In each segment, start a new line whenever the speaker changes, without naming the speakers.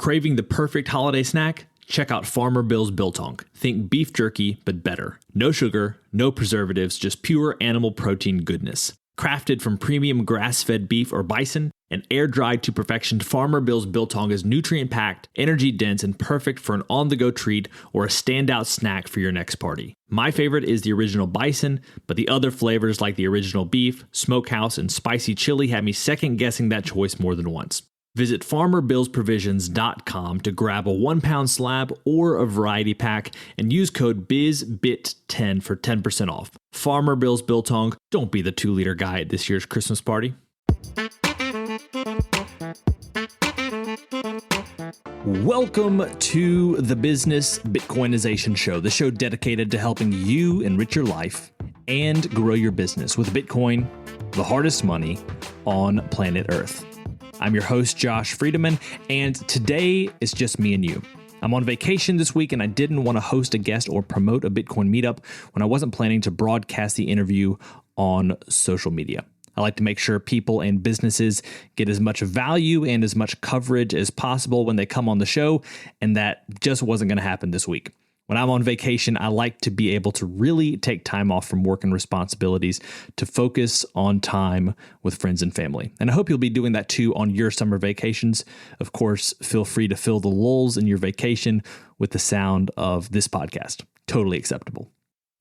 Craving the perfect holiday snack? Check out Farmer Bill's Biltong. Think beef jerky, but better. No sugar, no preservatives, just pure animal protein goodness. Crafted from premium grass-fed beef or bison and air-dried to perfection, Farmer Bill's Biltong is nutrient-packed, energy-dense, and perfect for an on-the-go treat or a standout snack for your next party. My favorite is the original bison, but the other flavors like the original beef, smokehouse, and spicy chili had me second-guessing that choice more than once. Visit FarmerBillsProvisions.com to grab a 1-pound slab or a variety pack and use code BIZBIT10 for 10% off. Farmer Bill's Biltong, don't be the 2-liter guy at this year's Christmas party. Welcome to the Business Bitcoinization Show, the show dedicated to helping you enrich your life and grow your business with Bitcoin, the hardest money on planet Earth. I'm your host, Josh Friedemann, and today it's just me and you. I'm on vacation this week, and I didn't want to host a guest or promote a Bitcoin meetup when I wasn't planning to broadcast the interview on social media. I like to make sure people and businesses get as much value and as much coverage as possible when they come on the show, and that just wasn't going to happen this week. When I'm on vacation, I like to be able to really take time off from work and responsibilities to focus on time with friends and family. And I hope you'll be doing that too on your summer vacations. Of course, feel free to fill the lulls in your vacation with the sound of this podcast. Totally acceptable.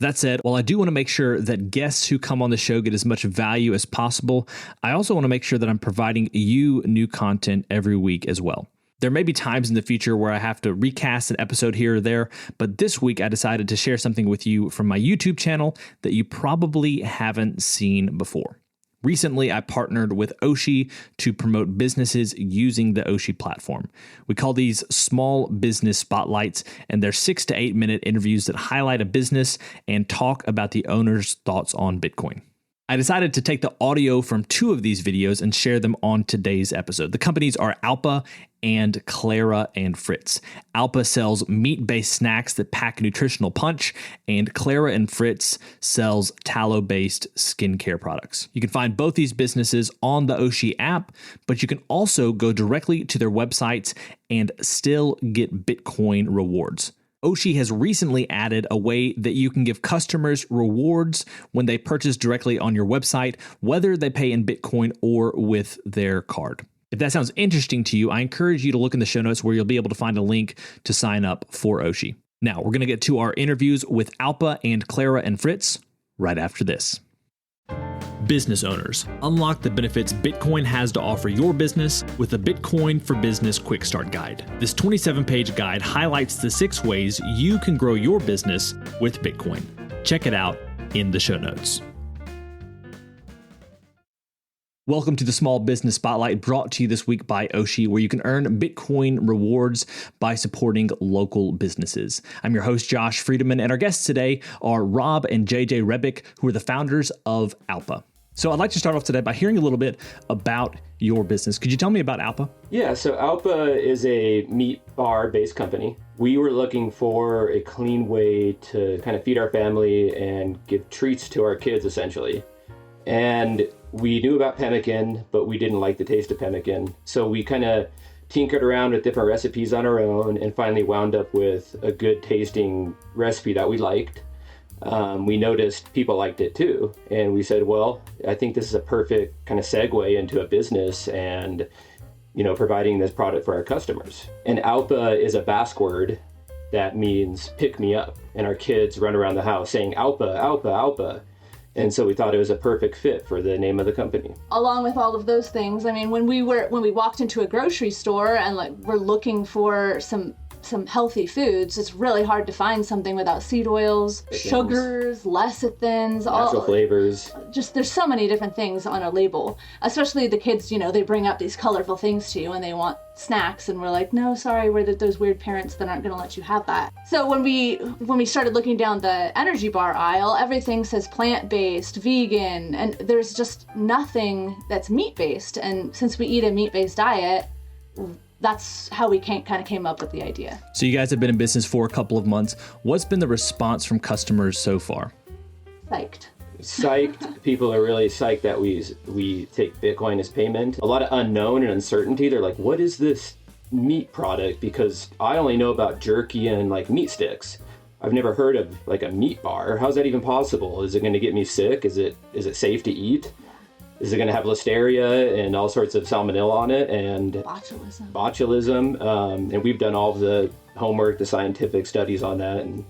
That said, while I do want to make sure that guests who come on the show get as much value as possible, I also want to make sure that I'm providing you new content every week as well. There may be times in the future where I have to recast an episode here or there, but this week I decided to share something with you from my YouTube channel that you probably haven't seen before. Recently, I partnered with Oshi to promote businesses using the Oshi platform. We call these small business spotlights, and they're 6 to 8 minute interviews that highlight a business and talk about the owner's thoughts on Bitcoin. I decided to take the audio from 2 of these videos and share them on today's episode. The companies are AUPA and Clara and Fritz. AUPA sells meat-based snacks that pack nutritional punch, and Clara and Fritz sells tallow-based skincare products. You can find both these businesses on the Oshi app, but you can also go directly to their websites and still get Bitcoin rewards. Oshi has recently added a way that you can give customers rewards when they purchase directly on your website, whether they pay in Bitcoin or with their card. If that sounds interesting to you, I encourage you to look in the show notes where you'll be able to find a link to sign up for Oshi. Now, we're going to get to our interviews with AUPA and Clara and Fritz right after this. Business owners, unlock the benefits Bitcoin has to offer your business with the Bitcoin for Business Quick Start Guide. This 27-page guide highlights the 6 ways you can grow your business with Bitcoin. Check it out in the show notes. Welcome to the Small Business Spotlight, brought to you this week by Oshi, where you can earn Bitcoin rewards by supporting local businesses. I'm your host, Josh Friedemann, and our guests today are Rob and JJ Rebick, who are the founders of AUPA. So I'd like to start off today by hearing a little bit about your business. Could you tell me about AUPA?
Yeah, so AUPA is a meat bar-based company. We were looking for a clean way to kind of feed our family and give treats to our kids, essentially. And we knew about pemmican, but we didn't like the taste of pemmican. So we kind of tinkered around with different recipes on our own and finally wound up with a good tasting recipe that we liked. We noticed people liked it too. And we said, well, I think this is a perfect kind of segue into a business and, providing this product for our customers. And AUPA is a Basque word that means pick me up. And our kids run around the house saying, AUPA, AUPA, AUPA. And so we thought it was a perfect fit for the name of the company.
Along with all of those things, I mean, when we walked into a grocery store and we're looking for some healthy foods, it's really hard to find something without seed oils, sugars, lecithins,
natural flavors.
Just there's so many different things on a label. Especially the kids, they bring up these colorful things to you and they want snacks, and we're like, no, sorry, we're those weird parents that aren't going to let you have that. So when we started looking down the energy bar aisle, everything says plant-based, vegan, and there's just nothing that's meat-based. And since we eat a meat-based diet, that's how we came up with the idea.
So you guys have been in business for a couple of months. What's been the response from customers so far?
Psyched. People are really psyched that we take Bitcoin as payment. A lot of unknown and uncertainty. They're like, what is this meat product because I only know about jerky and like meat sticks. I've never heard of like a meat bar. How's that even possible? Is it going to get me sick? Is it safe to eat? Is it going to have listeria and all sorts of salmonella on it and botulism? And we've done all of the homework, the scientific studies on that. And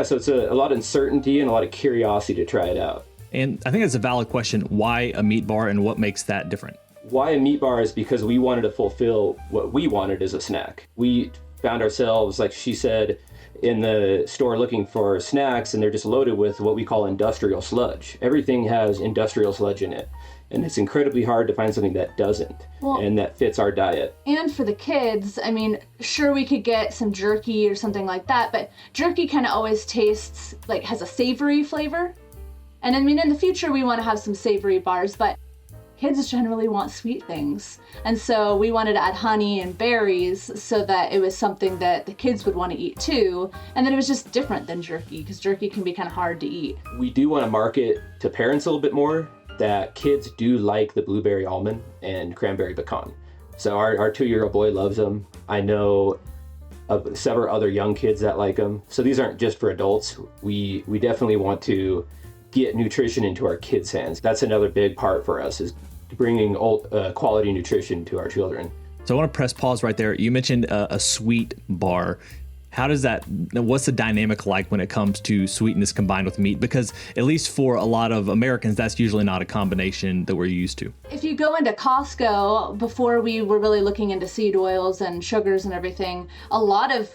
so it's a lot of uncertainty and a lot of curiosity to try it out.
And I think that's a valid question. Why a meat bar and what makes that different?
Why a meat bar is because we wanted to fulfill what we wanted as a snack. We found ourselves, like she said, in the store looking for snacks, and they're just loaded with what we call industrial sludge. Everything has industrial sludge in it, and it's incredibly hard to find something that doesn't, and that fits our diet.
And for the kids, I mean, sure, we could get some jerky or something like that, but jerky kind of always tastes like has a savory flavor. And I mean, in the future, we want to have some savory bars, but kids generally want sweet things. And so we wanted to add honey and berries so that it was something that the kids would want to eat too. And then it was just different than jerky, because jerky can be kind of hard to eat.
We do want to market to parents a little bit more that kids do like the blueberry almond and cranberry pecan. So our 2-year-old boy loves them. I know of several other young kids that like them. So these aren't just for adults. We definitely want to get nutrition into our kids' hands. That's another big part for us, is bringing quality nutrition to our children.
So I want to press pause right there. You mentioned a sweet bar. What's the dynamic like when it comes to sweetness combined with meat? Because at least for a lot of Americans, that's usually not a combination that we're used to.
If you go into Costco, before we were really looking into seed oils and sugars and everything, a lot of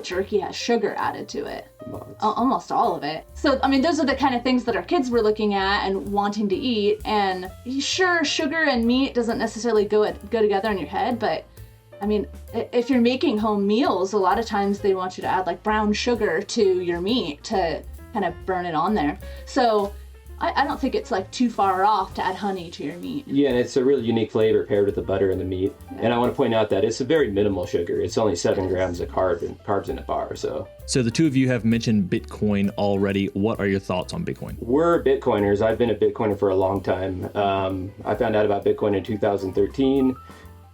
jerky has sugar added to it. Almost all of it. So, I mean, those are the kind of things that our kids were looking at and wanting to eat. And sure, sugar and meat doesn't necessarily go together in your head, but I mean, if you're making home meals, a lot of times they want you to add like brown sugar to your meat to kind of burn it on there. So I don't think it's like too far off to add honey to your meat.
Yeah, and it's a really unique flavor paired with the butter and the meat. Yeah. And I want to point out that it's a very minimal sugar. It's only 7 grams of carbs in a bar. So
the two of you have mentioned Bitcoin already. What are your thoughts on Bitcoin?
We're Bitcoiners. I've been a Bitcoiner for a long time. I found out about Bitcoin in 2013.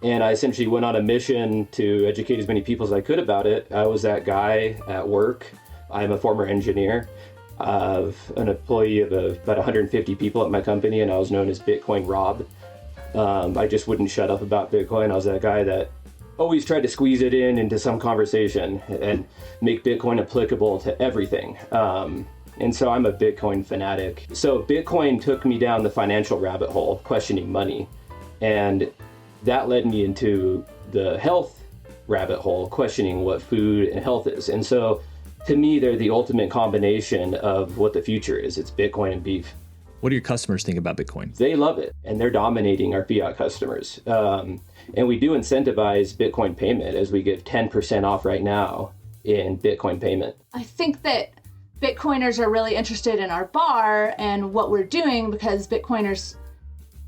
And I essentially went on a mission to educate as many people as I could about it. I was that guy at work. I'm a former engineer of an employee of about 150 people at my company, and I was known as Bitcoin Rob. I just wouldn't shut up about Bitcoin. I was that guy that always tried to squeeze it into some conversation and make Bitcoin applicable to everything. And so I'm a Bitcoin fanatic. So Bitcoin took me down the financial rabbit hole, questioning money. And that led me into the health rabbit hole, questioning what food and health is. And so to me, they're the ultimate combination of what the future is. It's Bitcoin and beef.
What do your customers think about Bitcoin?
They love it, and they're dominating our fiat customers. And we do incentivize Bitcoin payment, as we give 10% off right now in Bitcoin payment.
I think that Bitcoiners are really interested in our bar and what we're doing, because Bitcoiners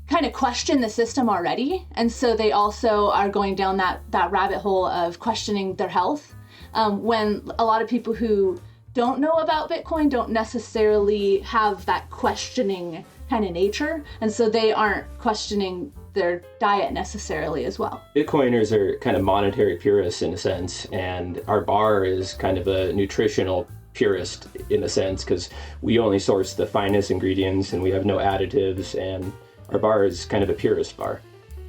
kind of question the system already. And so they also are going down that rabbit hole of questioning their health. When a lot of people who don't know about Bitcoin don't necessarily have that questioning kind of nature. And so they aren't questioning their diet necessarily as well.
Bitcoiners are kind of monetary purists in a sense, and our bar is kind of a nutritional purist in a sense, because we only source the finest ingredients and we have no additives, and our bar is kind of a purist bar.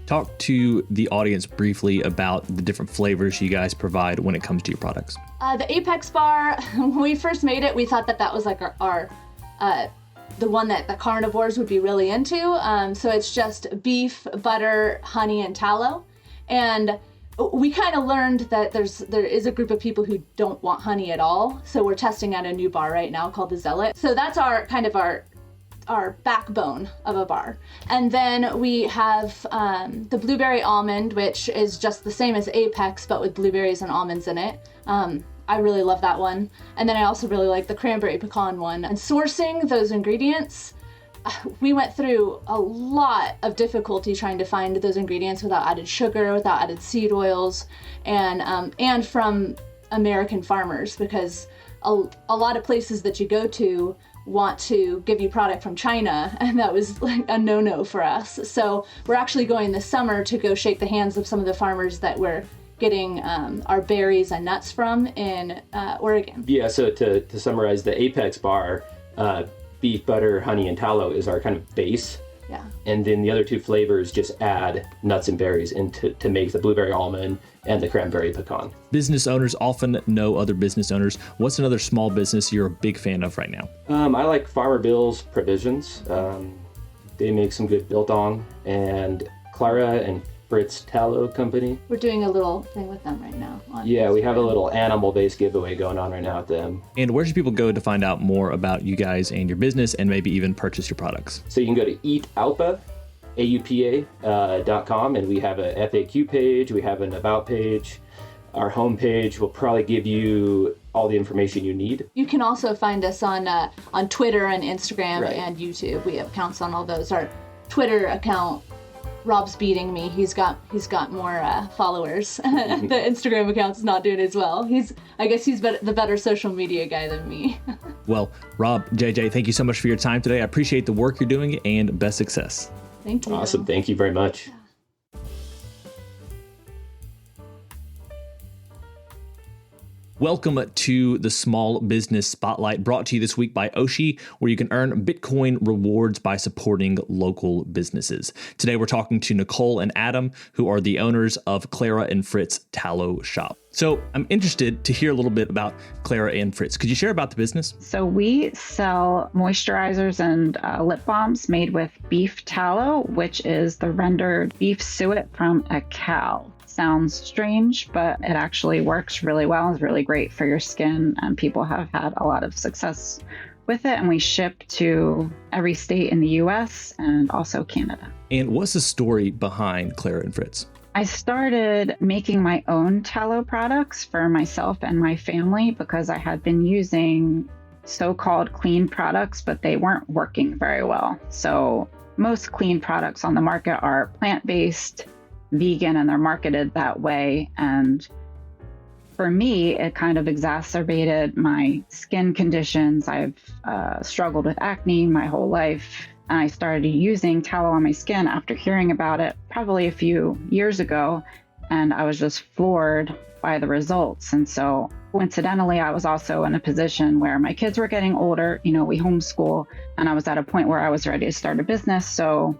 Talk to the audience briefly about the different flavors you guys provide when it comes to your products.
The Apex bar, when we first made it, we thought that was like our the one that the carnivores would be really into. So it's just beef, butter, honey, and tallow. And we kind of learned that there is a group of people who don't want honey at all. So we're testing out a new bar right now called the Zealot. So that's our backbone of a bar. And then we have the blueberry almond, which is just the same as Apex, but with blueberries and almonds in it. I really love that one. And then I also really like the cranberry pecan one. And sourcing those ingredients, we went through a lot of difficulty trying to find those ingredients without added sugar, without added seed oils, and from American farmers, because a lot of places that you go to want to give you product from China, and that was like a no-no for us. So we're actually going this summer to go shake the hands of some of the farmers that we're getting our berries and nuts from in Oregon.
Yeah, so to summarize, the Apex bar, beef, butter, honey, and tallow is our kind of base.
Yeah.
And then the other two flavors just add nuts and berries to make the blueberry almond and the cranberry pecan.
Business owners often know other business owners. What's another small business you're a big fan of right now?
I like Farmer Bill's Provisions. They make some good biltong, and Clara and Fritz Tallow Company.
We're doing a little thing with them right now.
Yeah, we have a little animal-based giveaway going on right now with them.
And where should people go to find out more about you guys and your business and maybe even purchase your products?
So you can go to AUPA, AUPA.com, and we have a FAQ page, we have an About page. Our homepage will probably give you all the information you need.
You can also find us on Twitter and Instagram
Right.
and YouTube. We have accounts on all those. Our Twitter account, Rob's beating me. He's got more followers. The Instagram account's not doing as well. I guess he's the better social media guy than me.
Well, Rob, JJ, thank you so much for your time today. I appreciate the work you're doing and best success.
Thank you.
Awesome. Thank you very much.
Welcome to the Small Business Spotlight, brought to you this week by Oshi, where you can earn Bitcoin rewards by supporting local businesses. Today, we're talking to Nicole and Adam, who are the owners of Clara and Fritz Tallow Shop. So I'm interested to hear a little bit about Clara and Fritz. Could you share about the business?
So we sell moisturizers and lip balms made with beef tallow, which is the rendered beef suet from a cow. Sounds strange, but it actually works really well. It's really great for your skin, and people have had a lot of success with it. And we ship to every state in the US and also Canada.
And what's the story behind Clara and Fritz?
I started making my own tallow products for myself and my family because I had been using so-called clean products, but they weren't working very well. So most clean products on the market are plant-based, vegan, and they're marketed that way. And for me, it kind of exacerbated my skin conditions. I've struggled with acne my whole life. And I started using tallow on my skin after hearing about it probably a few years ago. And I was just floored by the results. And so coincidentally, I was also in a position where my kids were getting older. You know, we homeschool, and I was at a point where I was ready to start a business. So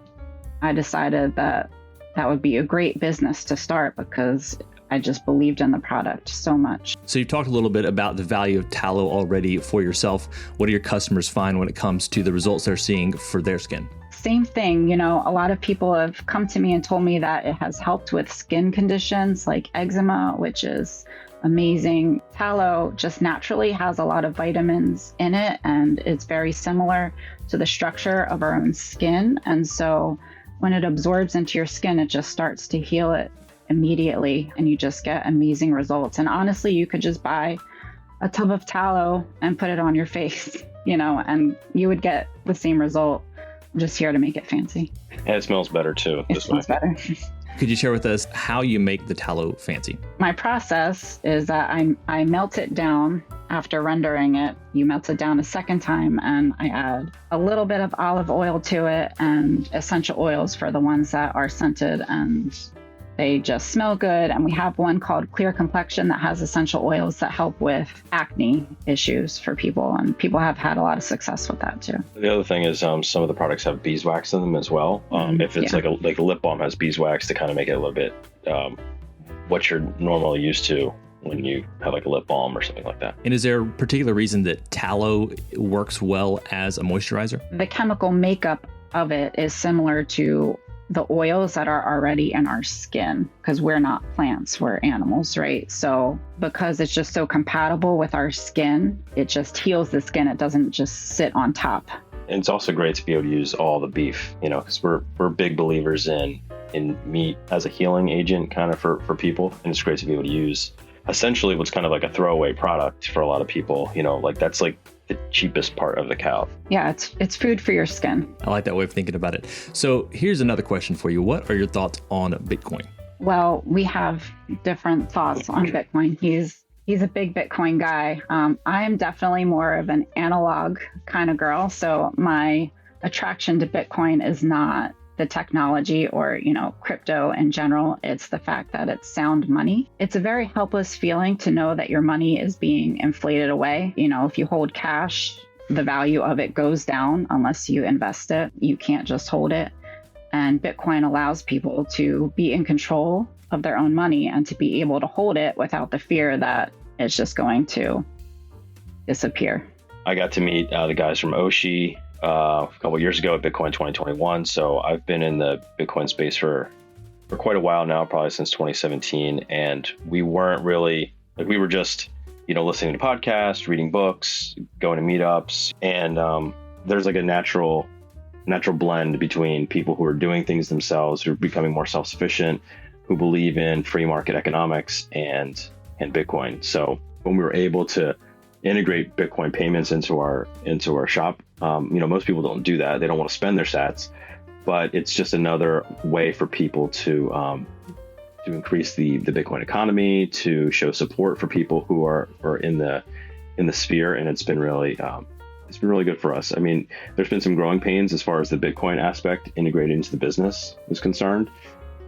I decided that would be a great business to start because I just believed in the product so much.
So you've talked a little bit about the value of tallow already for yourself. What do your customers find when it comes to the results they're seeing for their skin?
Same thing. You know, a lot of people have come to me and told me that it has helped with skin conditions like eczema, which is amazing. Tallow just naturally has a lot of vitamins in it, and it's very similar to the structure of our own skin. And so when it absorbs into your skin, it just starts to heal it immediately, and you just get amazing results. And honestly, you could just buy a tub of tallow and put it on your face, you know, and you would get the same result. I'm just here to make it fancy.
And it smells better too.
It smells better.
Could you share with us how you make the tallow fancy?
My process is that I melt it down after rendering it. You melt it down a second time, and I add a little bit of olive oil to it and essential oils for the ones that are scented, and they just smell good. And we have one called Clear Complexion that has essential oils that help with acne issues for people, and people have had a lot of success with that too.
The other thing is some of the products have beeswax in them as well. If it's like a lip balm has beeswax to kind of make it a little bit what you're normally used to when you have like a lip balm or something like that.
And is there a particular reason that tallow works well as a moisturizer?
The chemical makeup of it is similar to the oils that are already in our skin, because we're not plants, we're animals, right? So because it's just so compatible with our skin, it just heals the skin. It doesn't just sit on top.
And it's also great to be able to use all the beef, you know, because we're big believers in meat as a healing agent kind of for people. And it's great to be able to use essentially what's kind of like a throwaway product for a lot of people, you know, like that's like the cheapest part of the cow.
Yeah, it's food for your skin.
I like that way of thinking about it. So here's another question for you. What are your thoughts on Bitcoin?
Well, we have different thoughts on Bitcoin. He's He's a big Bitcoin guy. I am definitely more of an analog kind of girl. So my attraction to Bitcoin is not the technology or, crypto in general. It's the fact that it's sound money. It's a very helpless feeling to know that your money is being inflated away. If you hold cash, the value of it goes down unless you invest it. You can't just hold it. And Bitcoin allows people to be in control of their own money and to be able to hold it without the fear that it's just going to disappear.
I got to meet the guys from Oshi a couple of years ago at Bitcoin 2021. So I've been in the Bitcoin space for quite a while now, probably since 2017. And we weren't really, we were just, listening to podcasts, reading books, going to meetups. And there's like a natural blend between people who are doing things themselves, who are becoming more self-sufficient, who believe in free market economics and Bitcoin. So when we were able to integrate Bitcoin payments into our shop, most people don't do that. They don't want to spend their sats, but it's just another way for people to increase the Bitcoin economy, to show support for people who are in the sphere. And it's been really good for us. I mean, there's been some growing pains as far as the Bitcoin aspect integrated into the business is concerned,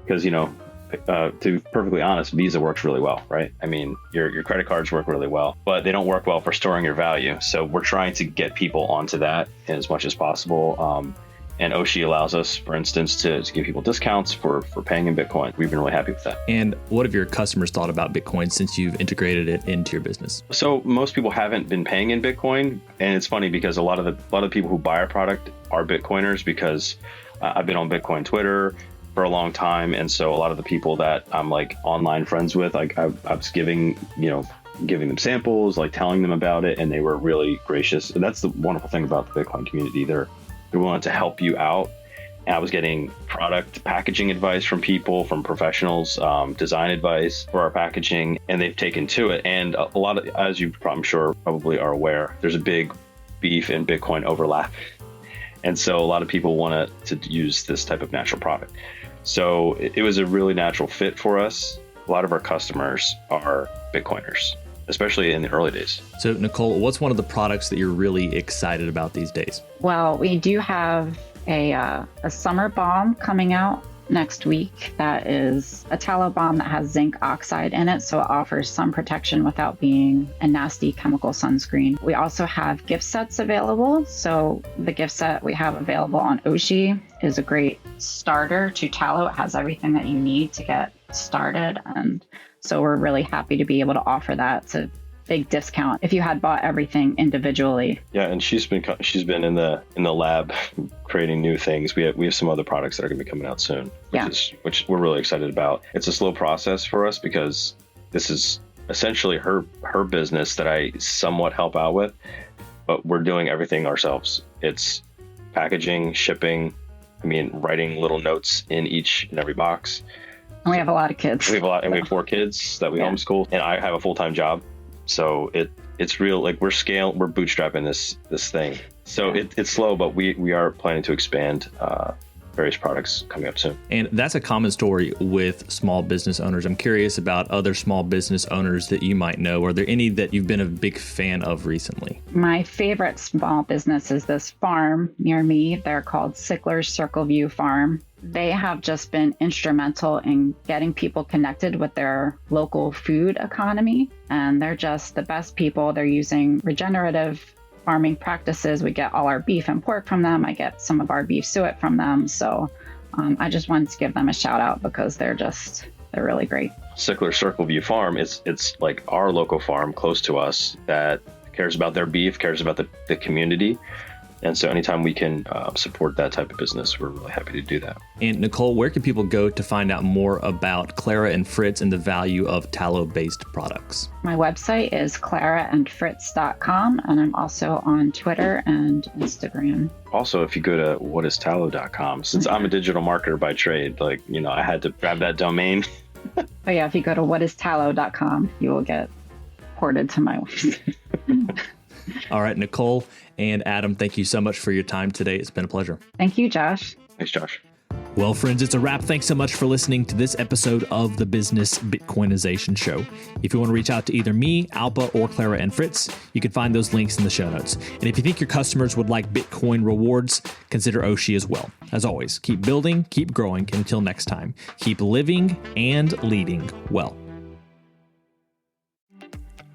because, to be perfectly honest, Visa works really well, right? I mean, your credit cards work really well, but they don't work well for storing your value. So we're trying to get people onto that as much as possible. And Oshi allows us, for instance, to give people discounts for paying in Bitcoin. We've been really happy with that.
And what have your customers thought about Bitcoin since you've integrated it into your business?
So most people haven't been paying in Bitcoin. And it's funny because a lot of the people who buy our product are Bitcoiners, because I've been on Bitcoin Twitter for a long time. And so a lot of the people that I'm like online friends with, like I was giving them samples, like telling them about it, and they were really gracious. And that's the wonderful thing about the Bitcoin community. They're willing to help you out. And I was getting product packaging advice from people, from professionals, design advice for our packaging, and they've taken to it. And a lot of, as you I'm sure probably are aware, there's a big beef and Bitcoin overlap. And so a lot of people want to use this type of natural product. So it was a really natural fit for us. A lot of our customers are Bitcoiners, especially in the early days.
So Nicole, what's one of the products that you're really excited about these days?
Well, we do have a summer balm coming out next week. That is a tallow balm that has zinc oxide in it, so it offers sun protection without being a nasty chemical sunscreen. We also have gift sets available. So the gift set we have available on Oshi is a great starter to tallow. It has everything that you need to get started, and so we're really happy to be able to offer that. It's a big discount if you had bought everything individually.
Yeah, and she's been in the lab creating new things. We have some other products that are going to be coming out soon, which we're really excited about. It's a slow process for us because this is essentially her business that I somewhat help out with, but we're doing everything ourselves. It's packaging, shipping, writing little notes in each and every box.
And we have a lot of kids.
We have 4 kids that we homeschool, and I have a full-time job. So it's real, like we're bootstrapping this thing. So it's slow, but we are planning to expand various products coming up soon.
And that's a common story with small business owners. I'm curious about other small business owners that you might know. Are there any that you've been a big fan of recently?
My favorite small business is this farm near me. They're called Sickler's Circle View Farm. They have just been instrumental in getting people connected with their local food economy. And they're just the best people. They're using regenerative farming practices. We get all our beef and pork from them. I get some of our beef suet from them. So I just wanted to give them a shout out because they're really great.
Sickler's Circle View Farm, it's like our local farm close to us that cares about their beef, cares about the community. And so anytime we can support that type of business, we're really happy to do that.
And Nicole, where can people go to find out more about Clara and Fritz and the value of tallow-based products?
My website is claraandfritz.com, and I'm also on Twitter and Instagram.
Also, if you go to whatistallow.com, since I'm a digital marketer by trade, I had to grab that domain.
Oh yeah, if you go to whatistallow.com, you will get ported to my website.
All right, Nicole and Adam, thank you so much for your time today. It's been a pleasure.
Thank you, Josh.
Thanks, Josh.
Well, friends, it's a wrap. Thanks so much for listening to this episode of the Business Bitcoinization Show. If you want to reach out to either me, AUPA, or Clara and Fritz, you can find those links in the show notes. And if you think your customers would like Bitcoin rewards, consider Oshi as well. As always, keep building, keep growing, and until next time, keep living and leading well.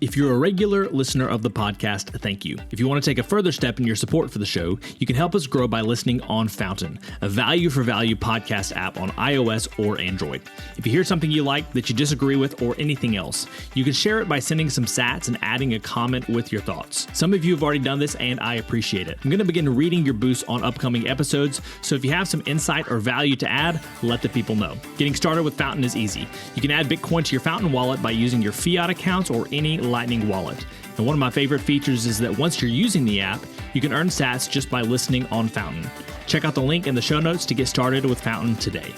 If you're a regular listener of the podcast, thank you. If you want to take a further step in your support for the show, you can help us grow by listening on Fountain, a value-for-value podcast app on iOS or Android. If you hear something you like that you disagree with or anything else, you can share it by sending some sats and adding a comment with your thoughts. Some of you have already done this, and I appreciate it. I'm going to begin reading your boosts on upcoming episodes, so if you have some insight or value to add, let the people know. Getting started with Fountain is easy. You can add Bitcoin to your Fountain wallet by using your fiat accounts or any Lightning wallet. And one of my favorite features is that once you're using the app, you can earn sats just by listening on Fountain. Check out the link in the show notes to get started with Fountain today.